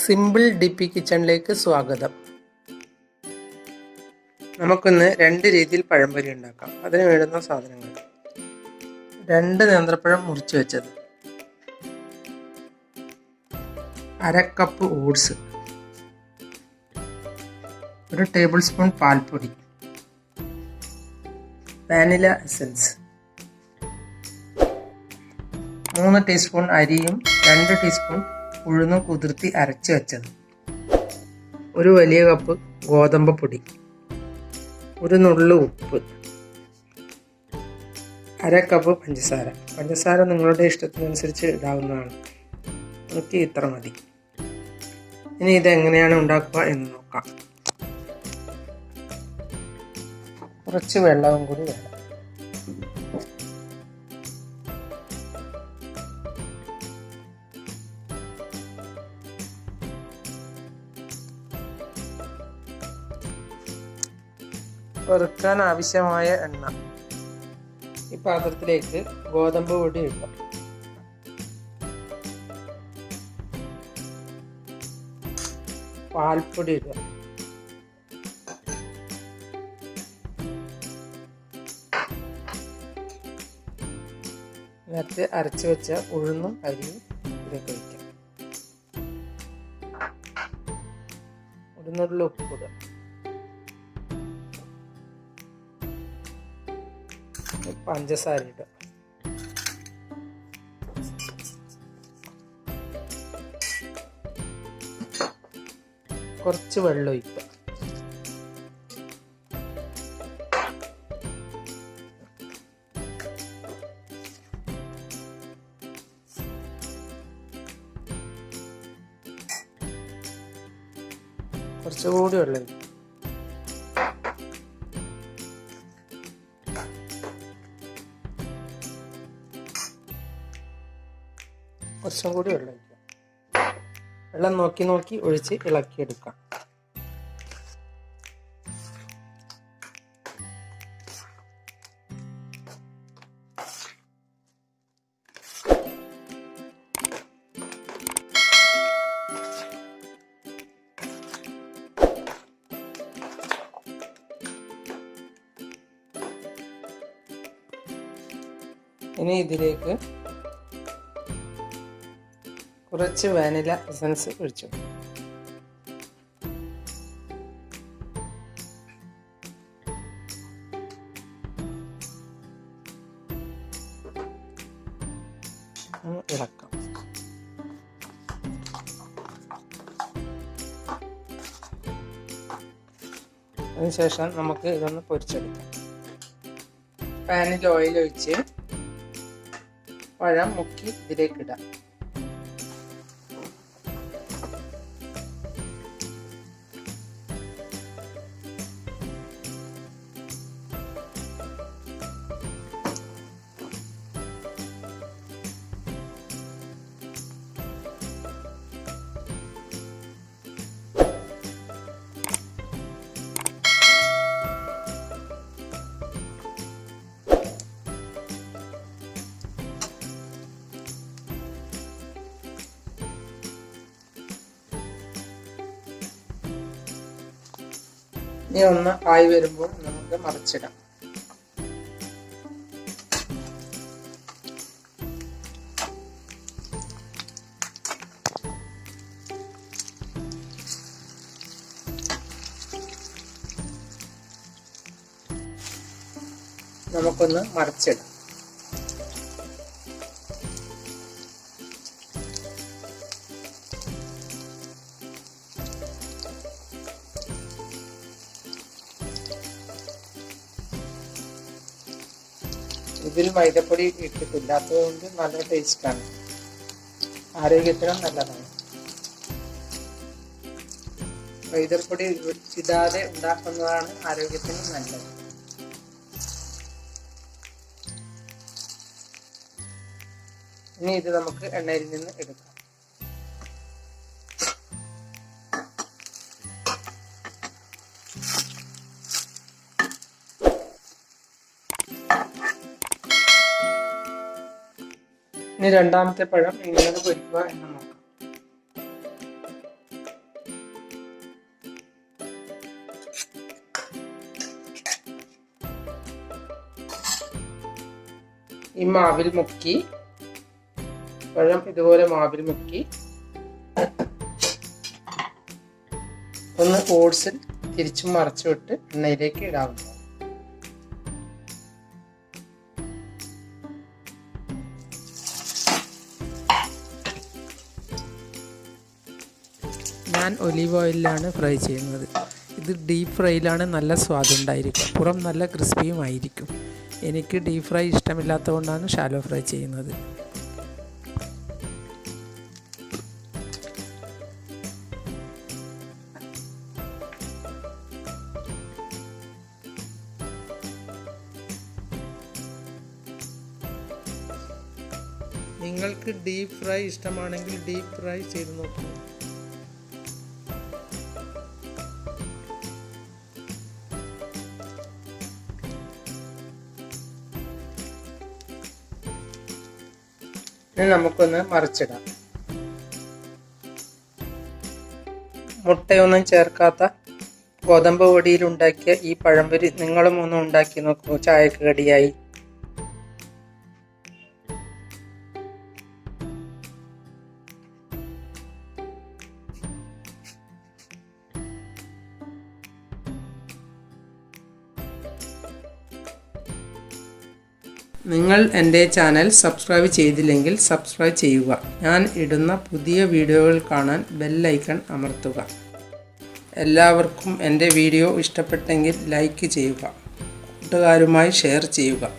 Simple ഡിപ്പി കിച്ചണിലേക്ക് സ്വാഗതം. നമുക്കിന്ന് രണ്ട് രീതിയിൽ പഴംപൊരി ഉണ്ടാക്കാം. അതിന് വേണ്ടുന്ന സാധനങ്ങൾ: 2 നേന്ത്രപ്പഴം മുറിച്ച് വെച്ചത്, 1/2 കപ്പ് ഓട്സ്, 1 ടേബിൾ സ്പൂൺ പാൽപ്പൊടി, വാനില എസൻസ്, 3 ടീസ്പൂൺ അരിയും 2 ടീസ്പൂൺ ഉഴുന്നും കുതിർത്തി അരച്ച് വെച്ചത്, 1 വലിയ കപ്പ് ഗോതമ്പ് പൊടി, 1 നുള്ളു ഉപ്പ്, 1/2 കപ്പ് പഞ്ചസാര. പഞ്ചസാര നിങ്ങളുടെ ഇഷ്ടത്തിനനുസരിച്ച് ഇടാവുന്നതാണ്. എനിക്ക് ഇത്ര മതി. ഇനി ഇതെങ്ങനെയാണ് ഉണ്ടാക്കുക എന്ന് നോക്കാം. കുറച്ച് വെള്ളവും കൂടി വേണം. വറുക്കാൻ ആവശ്യമായ എണ്ണ. ഈ പാത്രത്തിലേക്ക് ഗോതമ്പ് പൊടി ഇടാം. പാൽപ്പൊടി ഇടുക. നേരത്തെ അരച്ചു വെച്ച ഉഴുന്നും അരിയും ഇതിലേക്ക് ഒഴിക്കാം. 1 നുള്ളു ഉപ്പ് ഇടുക. പഞ്ചസാര ഇടുക. കുറച്ച് വെള്ളം ഒഴിക്കുക. കുറച്ചുകൂടി വെള്ളം ഒഴിക്കുക. കുറച്ചും കൂടി വെള്ളം ഒഴിക്കുക. വെള്ളം നോക്കി ഒഴിച്ച് ഇളക്കിയെടുക്കാം. ഇനി ഇതിലേക്ക് കുറച്ച് വാനില എസൻസ് ഒഴിച്ചു. ഇളക്കാം. അതിനുശേഷം നമുക്ക് ഇതൊന്ന് പൊരിച്ചെടുക്കാം. പാനിൽ ഓയിൽ ഒഴിച്ച് പഴം മുക്കി ഇതിലേക്ക് ഇടാം. ഇനി ഒന്ന് ആയി വരുമ്പോൾ നമുക്ക് മറിച്ചിടാം. നമുക്കൊന്ന് മറിച്ചിടാം. ഇതിൽ മൈദപ്പൊടി ഇട്ടിട്ടില്ലാത്തതുകൊണ്ട് നല്ല ടേസ്റ്റാണ്, ആരോഗ്യത്തിനും നല്ലതാണ്. മൈദപ്പൊടി ഇടാതെ ഉണ്ടാക്കുന്നതാണ് ആരോഗ്യത്തിനും നല്ലത്. ഇനി ഇത് നമുക്ക് എണ്ണയിൽ നിന്ന് എടുക്കാം. ഇനി രണ്ടാമത്തെ പഴം എങ്ങനെ പൊരിക്കുക എന്ന് നോക്കാം. ഈ മാവിൽ മുക്കി പഴം ഇതുപോലെ മാവിൽ മുക്കി ഒന്ന് ഓട്സിൽ തിരിച്ചും മറിച്ചും ഇട്ട് എണ്ണയിലേക്ക് ഇടാവുന്നു. ഞാൻ ഒലീവ് ഓയിലിലാണ് ഫ്രൈ ചെയ്യുന്നത്. ഇത് ഡീപ്പ് ഫ്രൈയിലാണ് നല്ല സ്വാദുണ്ടായിരിക്കും. പുറം നല്ല ക്രിസ്പിയുമായിരിക്കും. എനിക്ക് ഡീപ്പ് ഫ്രൈ ഇഷ്ടമില്ലാത്തതുകൊണ്ടാണ് ഷാലോ ഫ്രൈ ചെയ്യുന്നത്. നിങ്ങൾക്ക് ഡീപ്പ് ഫ്രൈ ഇഷ്ടമാണെങ്കിൽ ഡീപ്പ് ഫ്രൈ ചെയ്ത് നോക്കൂ. ഇനി നമുക്കൊന്ന് മറിച്ചിടാം. മുട്ടയൊന്നും ചേർക്കാത്ത ഗോതമ്പ് പൊടിയിൽ ഉണ്ടാക്കിയ ഈ പഴംപൊരി നിങ്ങളും ഒന്ന് ഉണ്ടാക്കി നോക്കൂ. ചായക്ക് കടിയായി. നിങ്ങൾ എൻ്റെ ചാനൽ സബ്സ്ക്രൈബ് ചെയ്തില്ലെങ്കിൽ സബ്സ്ക്രൈബ് ചെയ്യുക. ഞാൻ ഇടുന്ന പുതിയ വീഡിയോകൾ കാണാൻ ബെൽ ഐക്കൺ അമർത്തുക. എല്ലാവർക്കും എൻ്റെ വീഡിയോ ഇഷ്ടപ്പെട്ടെങ്കിൽ ലൈക്ക് ചെയ്യുക. കൂട്ടുകാരുമായി ഷെയർ ചെയ്യുക.